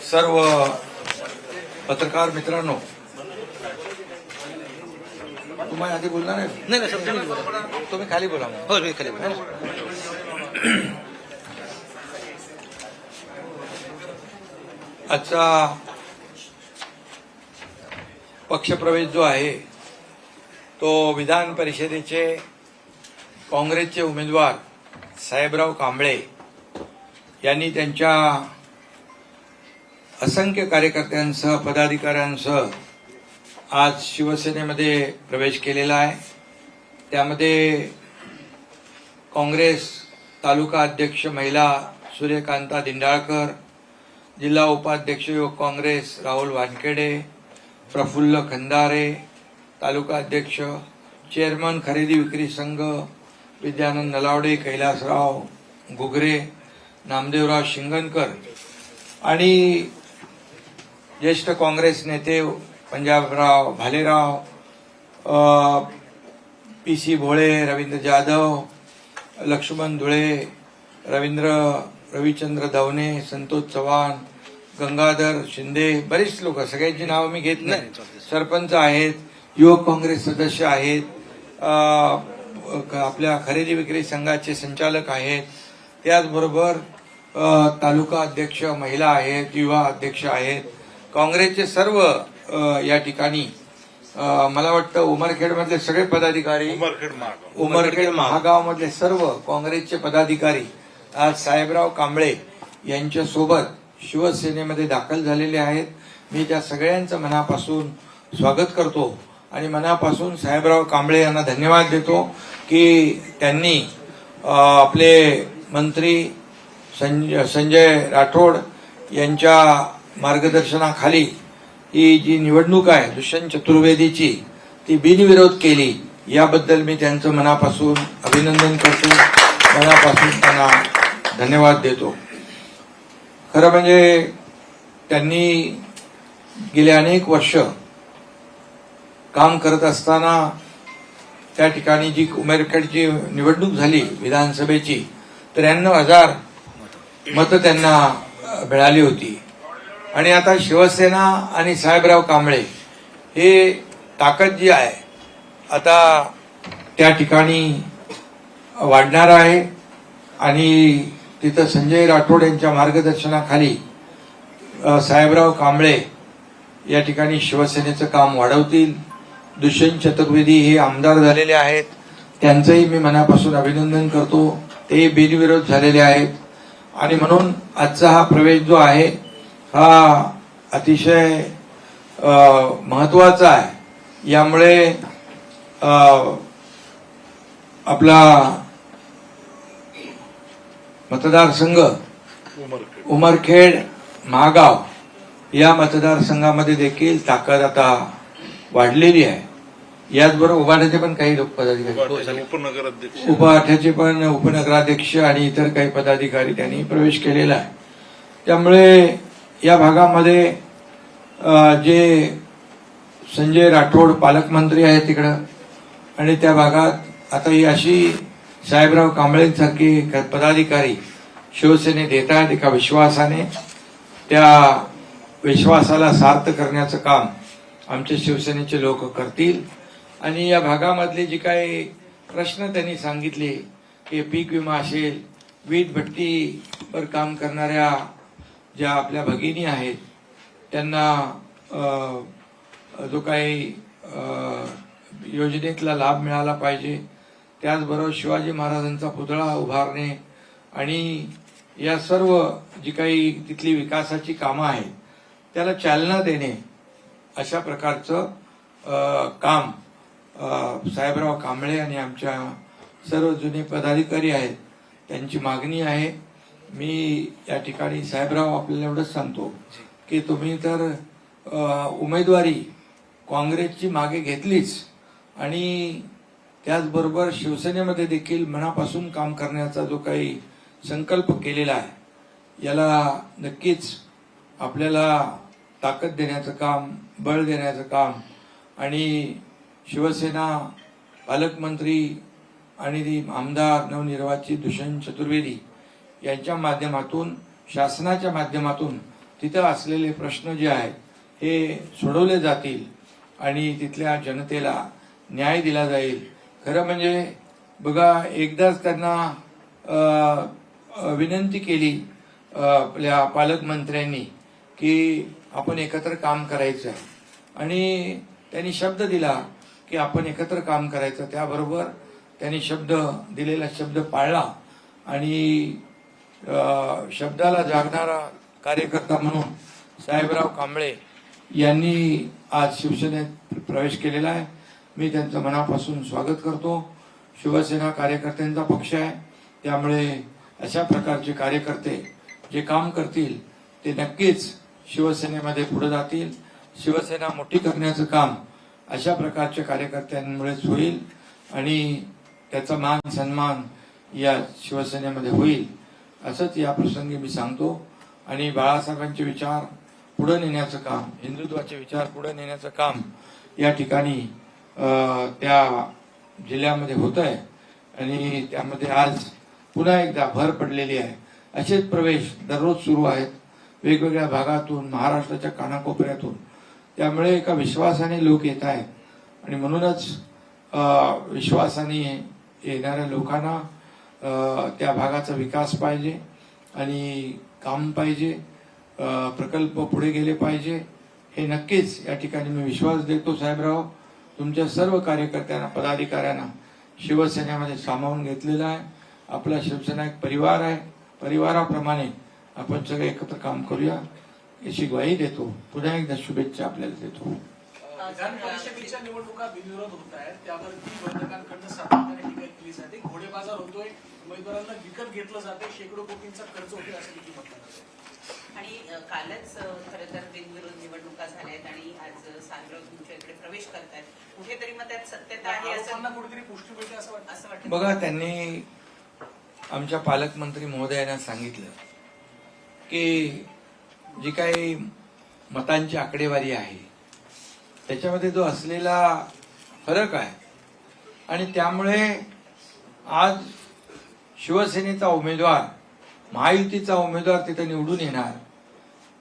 सर्व पत्रकार मित्रांनो, तुम्ही आधी बोलणार आहे? नाही सर, तुम्ही बोला. तुम्ही खाली बोला. हो, मी खाली बोला. आजचा पक्षप्रवेश जो आहे तो विधान परिषदेचे काँग्रेसचे उमेदवार साहेबराव कांबळे यांनी त्यांच्या असंख्य कार्यकर्त्यांसह पदाधिकाऱ्यांसह आज शिवसेनेमध्ये प्रवेश केलेला आहे. त्यामध्ये काँग्रेस तालुका अध्यक्ष महिला सूर्यकांता दिंडाळकर, जिल्हा उपाध्यक्ष युवक काँग्रेस राहुल वानखेडे, प्रफुल्ल खंदारे, तालुका अध्यक्ष चेअरमन खरेदी विक्री संघ विद्यानंद नलावडे, कैलासराव गुगरे, नामदेवराव शिंगणकर आणि ज्येष्ठ काँग्रेस नेते पंजाबराव भालेराव, PC भोळे, रवींद्र जाधव, लक्ष्मण धुळे, रविचंद्र दवणे, संतोष चव्हाण, गंगाधर शिंदे, बरीच लोक, सगळ्यांची नावं मी घेत नाही. सरपंच आहेत, युवक काँग्रेस सदस्य आहेत, आपल्या खरेदी विक्री संघाचे संचालक आहेत, त्याचबरोबर तालुका अध्यक्ष महिला आहेत, युवा अध्यक्ष आहेत, काँग्रेसचे सर्व या ठिकाणी मला वाटतं उमरखेड मधले सगळे पदाधिकारी, उमरखेड महागाव मधले सर्व काँग्रेसचे पदाधिकारी आज साहेबराव कांबळे यांच्या सोबत शिवसेनेमध्ये दाखल झालेले आहेत. मी त्या सगळ्यांचं मनापासून स्वागत करतो आणि मनापासून साहेबराव कांबळे यांना धन्यवाद देतो की त्यांनी आपले मंत्री संजय राठोड यांच्या मार्गदर्शनाखाली ही जी निवडणूक आहे दुष्यंत चतुर्वेदीची ती बिनविरोध केली. याबद्दल मी त्यांचं मनापासून अभिनंदन करतो, मनापासून त्यांना धन्यवाद देतो. खरं म्हणजे त्यांनी गेले अनेक वर्ष काम करत असताना त्या ठिकाणी जी उमेरखेडची निवडणूक झाली विधानसभेची 93,000 मतं त्यांना मिळाली होती. आणि आता शिवसेना आणि साहेबराव कांबळे हे ताकद जी आहे आता त्या ठिकाणी वाढणार आहे आणि तिथं संजय राठोड यांच्या मार्गदर्शनाखाली साहेबराव कांबळे या ठिकाणी शिवसेनेचं काम वाढवतील. दुष्यंत चतुर्वेदी हे आमदार झालेले आहेत, त्यांचंही मी मनापासून अभिनंदन करतो. ते बिनविरोध झालेले आहेत आणि म्हणून आजचा हा प्रवेश जो आहे हा अतिशय महत्वाचा आहे. यामुळे आपला मतदारसंघ उमरखेड महागाव या मतदारसंघामध्ये देखील ताकद आता वाढलेली आहे. याचबरोबर उभाट्याचे पण काही लोक पदाधिकारी, उभाट्याचे पण उपनगराध्यक्ष आणि इतर काही पदाधिकारी त्यांनी प्रवेश केलेला आहे. त्यामुळे या भागामध्ये जे संजय राठोड पालकमंत्री आहेत तिकडं आणि त्या भागात आता ही अशी साहेबराव कांबळेंसारखी पदाधिकारी शिवसेनेत येत आहेत एका विश्वासाने. त्या विश्वासाला सार्थ करण्याचं काम आमचे शिवसेनेचे लोक करतील. आणि या भागामधले जे काही प्रश्न त्यांनी सांगितले की पीक विमा असेल, वीज भट्टीवर काम करणाऱ्या ज्या आपल्या भगिनी आहेत त्यांना जो काही योजनेतला लाभ मिळाला पाहिजे, त्याचबरोबर शिवाजी महाराजांचा पुतळा उभारणे आणि या सर्व जी काही तिथली विकासाची कामं आहेत त्याला चालना देणे, अशा प्रकारचं काम साहेबराव कांबळे आणि आमच्या सर्व जुने पदाधिकारी आहेत त्यांची मागणी आहे. मी या ठिकाणी साहेबराव आपल्याला एवढंच सांगतो की तुम्ही तर उमेदवारी काँग्रेसची मागे घेतलीच आणि त्याचबरोबर शिवसेनेमध्ये देखील मनापासून काम करण्याचा जो काही संकल्प केलेला आहे याला नक्कीच आपल्याला ताकद देण्याचं काम, बळ देण्याचं काम आणि शिवसेना पालकमंत्री आणि आमदार नवनिर्वाचित दुष्यंत चतुर्वेदी यांच्या माध्यमातून, शासनाच्या माध्यमातून तिथं असलेले प्रश्न जे आहेत हे सोडवले जातील आणि तिथल्या जनतेला न्याय दिला जाईल. खरं म्हणजे बघा, एकदाच त्यांना विनंती केली आपल्या पालकमंत्र्यांनी की आपण एकत्र काम करायचं आहे आणि त्यांनी शब्द दिला की आपण एकत्र काम करायचं. त्याबरोबर त्यांनी दिलेला शब्द पाळला आणि शब्दाला जागणारा कार्यकर्ता म्हणून साहेबराव कांबळे यांनी आज शिवसेनेत प्रवेश केलेला आहे. मी त्यांचं मनापासून स्वागत करतो. शिवसेना कार्यकर्त्यांचा पक्ष आहे, त्यामुळे अशा प्रकारचे कार्यकर्ते जे काम करतील ते नक्कीच शिवसेनेमध्ये पुढे जातील. शिवसेना मोठी करण्याचं काम अशा प्रकारच्या कार्यकर्त्यांमुळेच होईल आणि त्याचा मान सन्मान या शिवसेनेमध्ये होईल असंच या प्रसंगी मी सांगतो. आणि बाळासाहेबांचे विचार पुढे नेण्याचं काम, हिंदुत्वाचे विचार पुढे नेण्याचं काम या ठिकाणी त्या जिल्ह्यामध्ये होत आहे आणि त्यामध्ये आज पुन्हा एकदा भर पडलेली आहे. असेच प्रवेश दररोज सुरू आहेत वेगवेगळ्या भागातून, महाराष्ट्राच्या कानाकोपऱ्यातून. त्यामुळे एका विश्वासाने लोक येत आहेत आणि म्हणूनच विश्वासाने येणाऱ्या लोकांना त्या भागाचा विकास पाहिजे आणि काम पाहिजे, प्रकल्प पुढे गेले पाहिजे. हे नक्कीच या ठिकाणी मी विश्वास देतो. साहेबराव, तुमच्या सर्व कार्यकर्त्यांना, पदाधिकाऱ्यांना शिवसेनेमध्ये सामावून घेतलेला आहे. आपला शिवसेना एक परिवार आहे. परिवाराप्रमाणे आपण सगळे एकत्र काम करूया याची ग्वाही देतो. पुन्हा एकदा शुभेच्छा आपल्याला देतो. विधान परिषदेच्या निवडणुका बिनविरोध होत आहेत, त्यावरती विरोधकांकडून सातत्याने टीका केली जाते. घोडेबाजार होतोय, उमेदवारांना विकत घेतलं जाते, शेकडो कोटींचा खर्च होतोय असं देखील म्हणतात. आणि कालच खरं तर बिनविरोध निवडणुका झाल्यात आणि आज सागरराव तुमच्या इकडे प्रवेश करतायत. कुठेतरी मग त्यात सत्यता आहे असं कुठेतरी पुष्टी मिळते असं वाटतं. बघा, त्यांनी आमच्या पालकमंत्री महोदयांना सांगितलं की जी काही मतांची आकडेवारी आहे त्याच्यामध्ये जो असलेला फरक आहे आणि त्यामुळे आज शिवसेनेचा उमेदवार, महायुतीचा उमेदवार तिथे निवडून येणार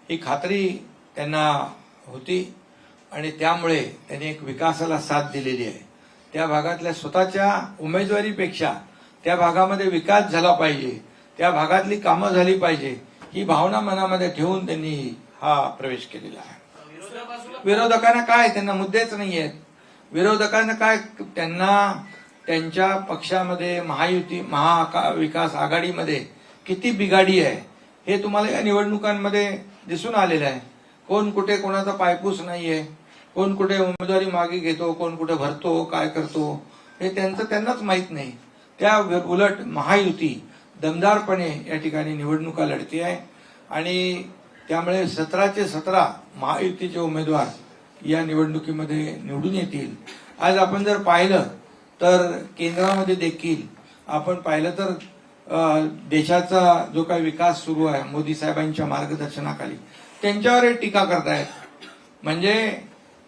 ही खात्री त्यांना होती आणि त्यामुळे त्यांनी एक विकासाला साथ दिलेली आहे. त्या भागातल्या स्वतःच्या उमेदवारीपेक्षा त्या भागामध्ये विकास झाला पाहिजे, त्या भागातली कामं झाली पाहिजे ही भावना मनामध्ये ठेवून त्यांनी हा प्रवेश केलेला आहे. विरोधकांना काय, त्यांना मुद्देच नाही आहेत. विरोधकांना काय, त्यांना त्यांच्या पक्षामध्ये महायुती, महाविकास आघाडीमध्ये किती बिघाडी आहे हे तुम्हाला या निवडणुकांमध्ये दिसून आलेलं आहे. कोण कुठे कोणाचा पायपूस नाहीये, कोण कुठे उमेदवारी मागे घेतो, कोण कुठे भरतो, काय करतो हे त्यांनाच माहित नाही. त्या उलट महायुती दमदारपणे या ठिकाणी निवडणुका लढते आहे आणि त्यामुळे 17चे 17 महायुतीचे उमेदवार या निवडणुकीमध्ये निवडून येतील. आज आपण जर पाहिलं तर केंद्रामध्ये देखील आपण पाहिलं तर देशाचा जो काही विकास सुरू आहे मोदी साहेबांच्या मार्गदर्शनाखाली त्यांच्यावर टीका करतायत. म्हणजे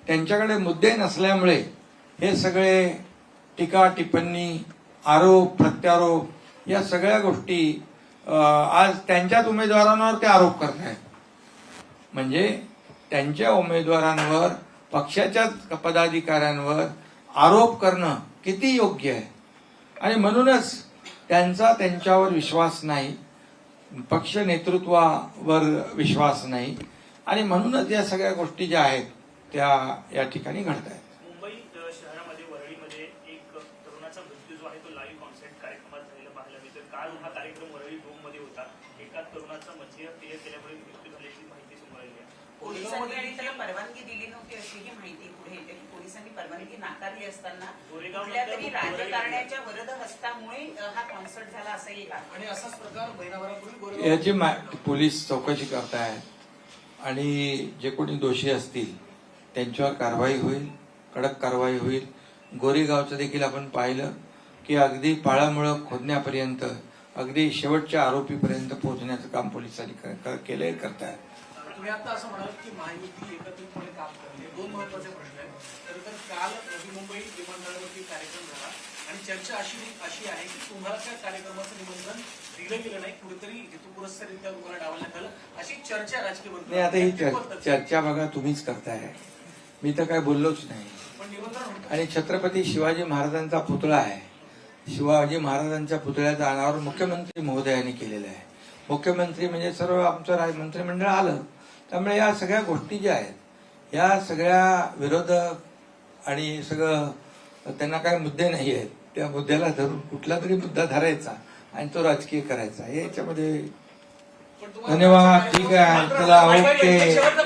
त्यांच्याकडे मुद्दे नसल्यामुळे हे सगळे टीका टिप्पणी, आरोप प्रत्यारोप या सगळ्या गोष्टी आज त्यांच्याच उमेदवारांवर ते आरोप करतायत. म्हणजे त्यांच्या उमेदवारांवर, पक्षाच्याच पदाधिकाऱ्यांवर आरोप करणं किती योग्य आहे. आणि म्हणूनच त्यांच्यावर विश्वास नाही, पक्ष नेतृत्वावर विश्वास नाही आणि म्हणूनच या सगळ्या गोष्टी ज्या आहेत त्या या ठिकाणी घडत आहेत. मुंबई शहरामध्ये वरळीमध्ये एक तरुणाचा मृत्यू जो आहे तो लाईव्ह कॉन्सर्ट कार्यक्रमात झालेला पाहायला मिळतो. काल हा कार्यक्रम वरळी मध्ये होता. एका तरुणाचा मद्य पेय केल्यामुळे मृत्यू झाल्याची माहिती समोर आली आहे. पोलिसांनी आणि त्याला परवानगी दिली नव्हती अशीही माहिती पुढे येते की पोलिसांनी परवानगी नाकारली असताना कुठल्या तरी राजकारण्याच्या वरद हस्तामुळे हा कॉन्सर्ट झाला असं एक आहे. आणि असाच प्रकार महिनाभरापूर्वी याची पोलीस चौकशी करतायत आणि जे कोणी दोषी असतील त्यांच्यावर कारवाई होईल, कडक कारवाई होईल. गोरेगावचं देखील आपण पाहिलं की अगदी पाळामुळं खोदण्यापर्यंत, अगदी शेवटच्या आरोपीपर्यंत पोहोचण्याचं काम पोलिसांनी करतायत. तुम्ही आता असं म्हणाल की महायुती एकत्रितपणे काम करते, दोन महत्वाचे प्रश्न आहेत. खरं तर काल नवी मुंबई विमानतळावरती कार्यक्रम झाला आणि चर्चा अशी आहे की तुम्हाला त्या कार्यक्रमाचं निमंत्रण दिलं गेलं नाही, कुठेतरी हेतुपुरस्सररित्या तुम्हाला डावलण्यात आलं, अशी चर्चा राजकीय नाही, आता ही वर्तुळात. चर्चा बघा तुम्हीच करताय, मी तर काय बोललोच नाही. पण निमंत्रण होतं. आणि छत्रपती शिवाजी महाराजांचा पुतळा आहे, शिवाजी महाराजांच्या पुतळ्याचं अनावरण मुख्यमंत्री महोदयांनी केलेलं आहे. मुख्यमंत्री म्हणजे सर्व आमचं मंत्रिमंडळ आलं. त्यामुळे या सगळ्या गोष्टी ज्या आहेत, या सगळ्या विरोधक आणि सगळं त्यांना काही मुद्दे नाही आहेत, त्या मुद्द्याला धरून कुठला तरी मुद्दा धरायचा आणि तो राजकीय करायचा, हे याच्यामध्ये. पण तुम्हाला- धन्यवाद, ठीक आहे, चला, ओके.